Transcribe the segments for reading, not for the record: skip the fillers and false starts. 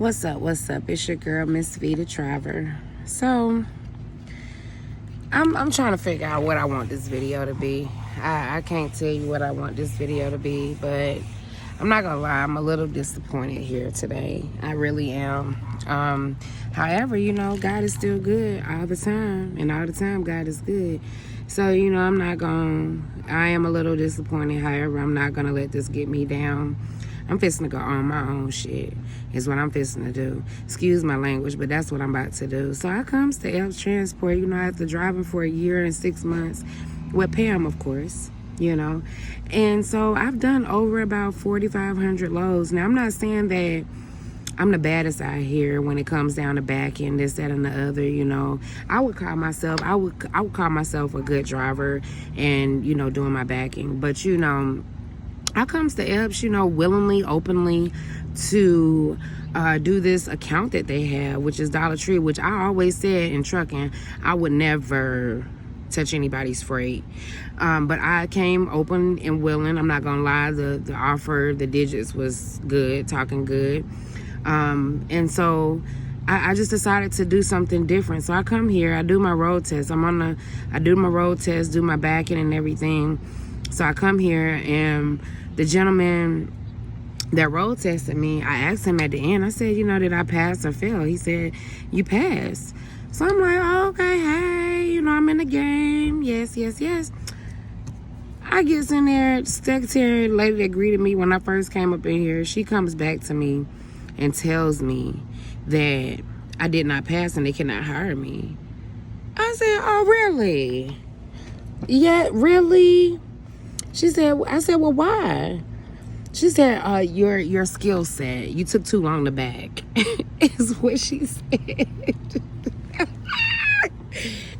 What's up? It's your girl, Ms.V.TheDriver. So I'm trying to figure out what I want this video to be. I can't tell you what I want this video to be, but I'm not gonna lie, I'm a little disappointed here today. I really am. However, God is still good all the time, and all the time God is good. So, I am a little disappointed. However, I'm not gonna let this get me down. I'm fixing to go on my own shit, is what I'm fixing to do. Excuse my language, but that's what I'm about to do. So I comes to Epes Transport, after driving for a year and 6 months with Pam, of course, And so I've done over about 4,500 loads. Now, I'm not saying that I'm the baddest out here when it comes down to back end, this, that, and the other, I would call myself a good driver and, doing my backing. But, I comes to Epes, willingly, openly to do this account that they have, which is Dollar Tree, which I always said in trucking, I would never touch anybody's freight. But I came open and willing. I'm not gonna lie, the offer, the digits was good, talking good. And so I just decided to do something different. So I come here, I do my road test. I do my road test, do my backing and everything. So I come here, and the gentleman that road tested me, I asked him at the end, I said, did I pass or fail? He said, you passed. So I'm like, oh, okay, hey, I'm in the game. Yes. I gets in there, the secretary lady that greeted me when I first came up in here, she comes back to me and tells me that I did not pass and they cannot hire me. I said, oh, really? Yeah, really? I said, well, why? She said, your skill set. You took too long to back. Is what she said.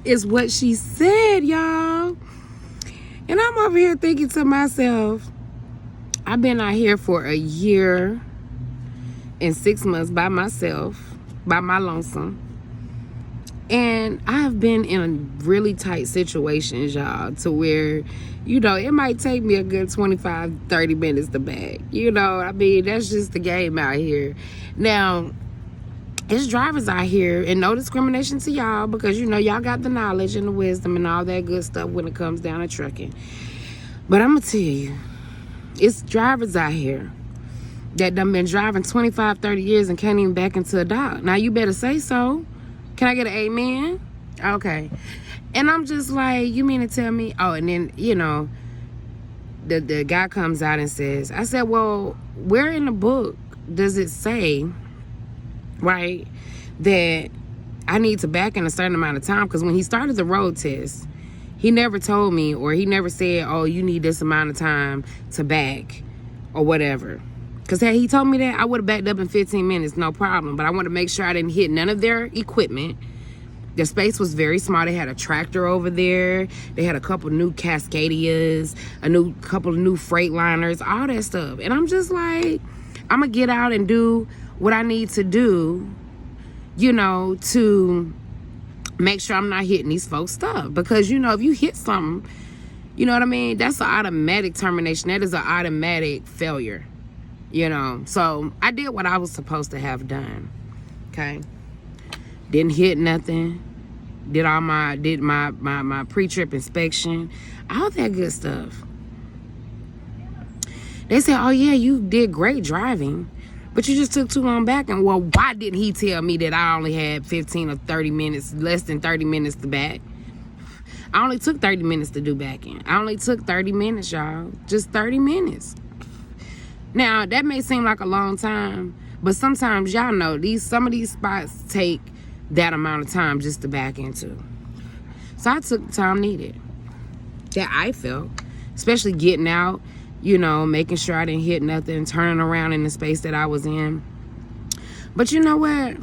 Is what she said, y'all. And I'm over here thinking to myself, I've been out here for a year and 6 months by myself, by my lonesome. And I've been in really tight situations, y'all, to where, it might take me a good 25, 30 minutes to back. That's just the game out here. Now, it's drivers out here, and no discrimination to y'all, because, y'all got the knowledge and the wisdom and all that good stuff when it comes down to trucking. But I'm going to tell you, it's drivers out here that done been driving 25, 30 years and can't even back into a dock. Now, you better say so. Can I get an amen? Okay. And I'm just like, you mean to tell me? Oh, and then, the guy comes out and says, I said, well, where in the book does it say, right, that I need to back in a certain amount of time? Because when he started the road test, he never told me, or he never said, oh, you need this amount of time to back or whatever. Because had he told me that, I would have backed up in 15 minutes, no problem. But I wanted to make sure I didn't hit none of their equipment. The space was very small. They had a tractor over there. They had a couple new Cascadias, couple of new Freightliners, all that stuff. And I'm just like, I'm going to get out and do what I need to do, to make sure I'm not hitting these folks' stuff. Because, if you hit something, you know what I mean? That's an automatic termination. That is an automatic failure. So I did what I was supposed to have done. Okay. Didn't hit nothing. Did my pre-trip inspection. All that good stuff. They said, oh yeah, you did great driving, but you just took too long back. And well, why didn't he tell me that I only had 15 or 30 minutes, less than 30 minutes to back? I only took 30 minutes to do backing. I only took 30 minutes, y'all. Just 30 minutes. Now, that may seem like a long time, but sometimes, y'all know, some of these spots take that amount of time just to back into. So I took the time needed that I felt, especially getting out, making sure I didn't hit nothing, turning around in the space that I was in. But you know what?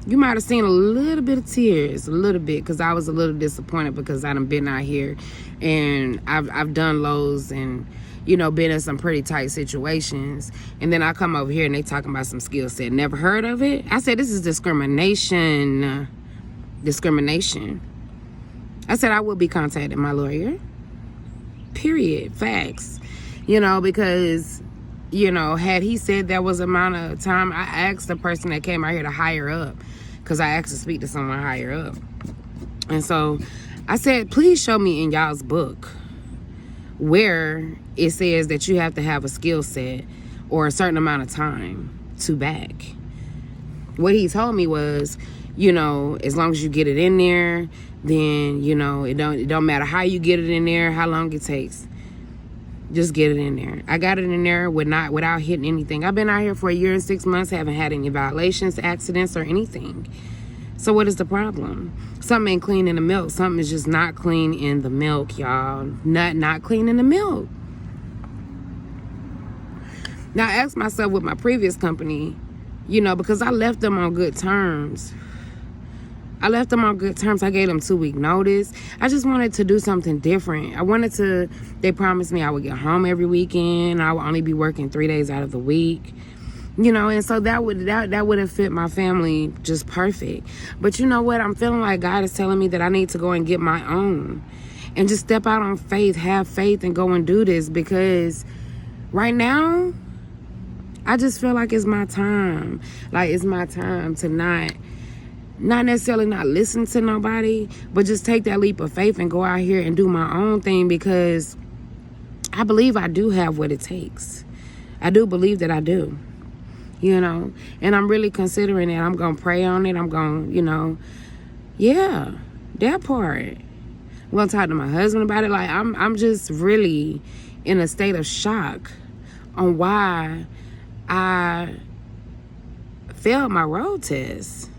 You might have seen a little bit of tears, a little bit, because I was a little disappointed because I done been out here and I've done lows and, been in some pretty tight situations. And then I come over here and they talking about some skill set. Never heard of it? I said, this is discrimination. Discrimination. I said, I will be contacting my lawyer. Period. Facts. Because you know, had he said that was the amount of time, I asked the person that came out here to hire up, because I asked to speak to someone higher up. And so I said, please show me in y'all's book where it says that you have to have a skill set or a certain amount of time to back. What he told me was, you know, as long as you get it in there, then, you know, it don't matter how you get it in there, how long it takes. Just get it in there. I got it in there without hitting anything. I've been out here for 1 year and 6 months, haven't had any violations, accidents, or anything. So what is the problem? Something ain't clean in the milk. Something is just not clean in the milk, y'all. Not clean in the milk. Now, I asked myself with my previous company, you know, because I left them on good terms. I gave them 2-week notice. I just wanted to do something different. They promised me I would get home every weekend. I would only be working 3 days out of the week. You know, and so that would have fit my family just perfect. But you know what? I'm feeling like God is telling me that I need to go and get my own. And just step out on faith, have faith, and go and do this. Because right now, I just feel like it's my time. Like, it's my time to not necessarily not listen to nobody, but just take that leap of faith and go out here and do my own thing, because I believe I do have what it takes. I do believe that I do, you know, and I'm really considering it. I'm going to pray on it. I'm going to, you know, yeah, that part. I'm going to talk to my husband about it. Like, I'm just really in a state of shock on why I failed my road test.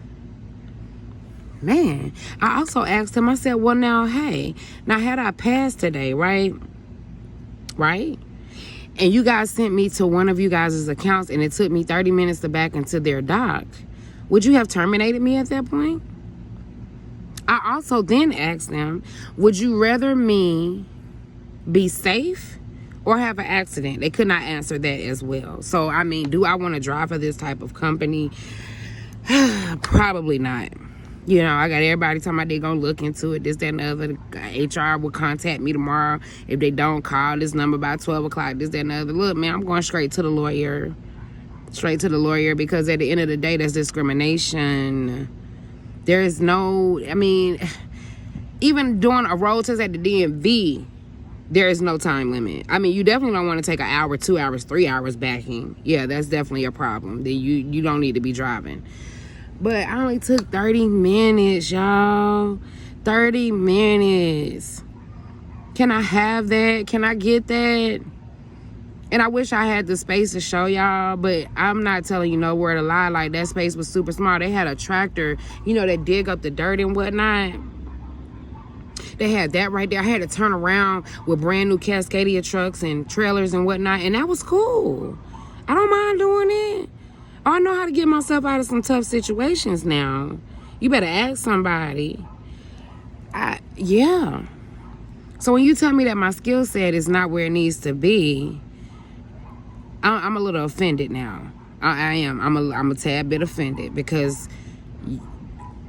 Man, I also asked him, I said, well, now, hey, now had I passed today, right? And you guys sent me to one of you guys' accounts and it took me 30 minutes to back into their dock, would you have terminated me at that point? I also then asked them, would you rather me be safe or have an accident? They could not answer that as well. So, I mean, do I want to drive for this type of company? Probably not. You know, I got everybody talking about they gonna look into it, this, that, and the other. HR will contact me tomorrow. If they don't, call this number by 12 o'clock, this, that, and the other. Look, man, I'm going straight to the lawyer. Straight to the lawyer, because at the end of the day, that's discrimination. There is no, I mean, even doing a road test at the DMV, there is no time limit. I mean, you definitely don't want to take an hour, 2 hours, 3 hours backing. Yeah, that's definitely a problem. Then you don't need to be driving. But I only took 30 minutes, y'all. 30 minutes. Can I have that? Can I get that? And I wish I had the space to show y'all, but I'm not telling you nowhere to lie. Like, that space was super small. They had a tractor, you know, that dig up the dirt and whatnot. They had that right there. I had to turn around with brand new Cascadia trucks and trailers and whatnot, and that was cool. I don't mind doing it. I know how to get myself out of some tough situations now. You better ask somebody. Yeah. So when you tell me that my skill set is not where it needs to be, I'm a little offended now. I am. I'm a tad bit offended, because,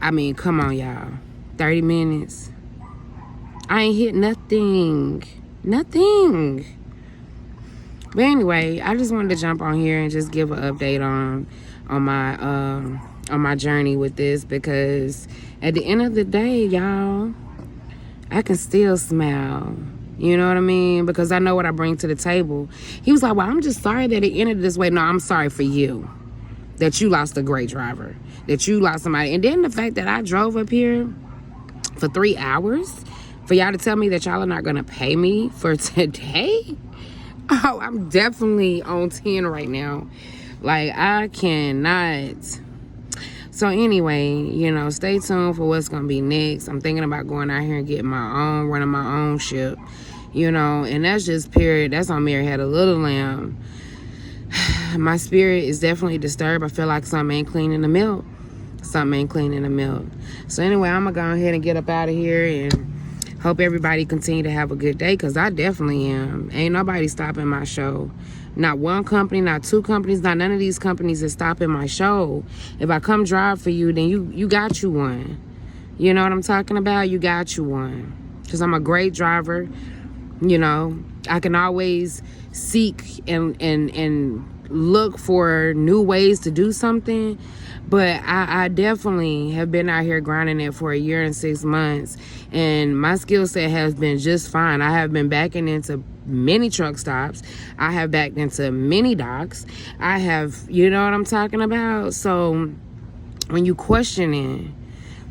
I mean, come on, y'all. 30 minutes. I ain't hit nothing. Nothing. But anyway, I just wanted to jump on here and just give an update on my journey with this, because at the end of the day, y'all, I can still smile. You know what I mean? Because I know what I bring to the table. He was like, well, I'm just sorry that it ended this way. No, I'm sorry for you, that you lost a great driver, that you lost somebody. And then the fact that I drove up here for 3 hours for y'all to tell me that y'all are not going to pay me for today. Oh, I'm definitely on 10 right now. Like, I cannot. So anyway, you know, stay tuned for what's going to be next. I'm thinking about going out here and getting running my own ship, you know, and that's just period. That's on Mary Had a Little Lamb. My spirit is definitely disturbed. I feel like something ain't clean in the milk. Something ain't clean in the milk. So anyway, I'm going to go ahead and get up out of here, and hope everybody continue to have a good day, because I definitely am. Ain't nobody stopping my show. Not one company, not two companies, not none of these companies is stopping my show. If I come drive for you, then you got you one. You know what I'm talking about? You got you one. Because I'm a great driver, you know. I can always seek and look for new ways to do something. But I definitely have been out here grinding it for 1 year and 6 months. And my skill set has been just fine. I have been backing into many truck stops. I have backed into many docks. I have, you know what I'm talking about? So when you questioning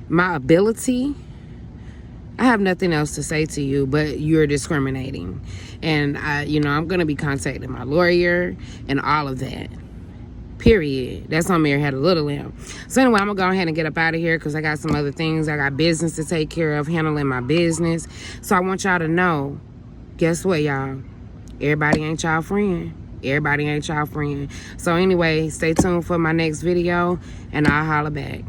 my ability, I have nothing else to say to you, but you're discriminating. And I'm going to be contacting my lawyer and all of that. Period. That's on Mary Had a Little Lamb. So anyway, I'm going to go ahead and get up out of here because I got some other things. I got business to take care of, handling my business. So I want y'all to know, guess what, y'all? Everybody ain't y'all friend. Everybody ain't y'all friend. So anyway, stay tuned for my next video, and I'll holler back.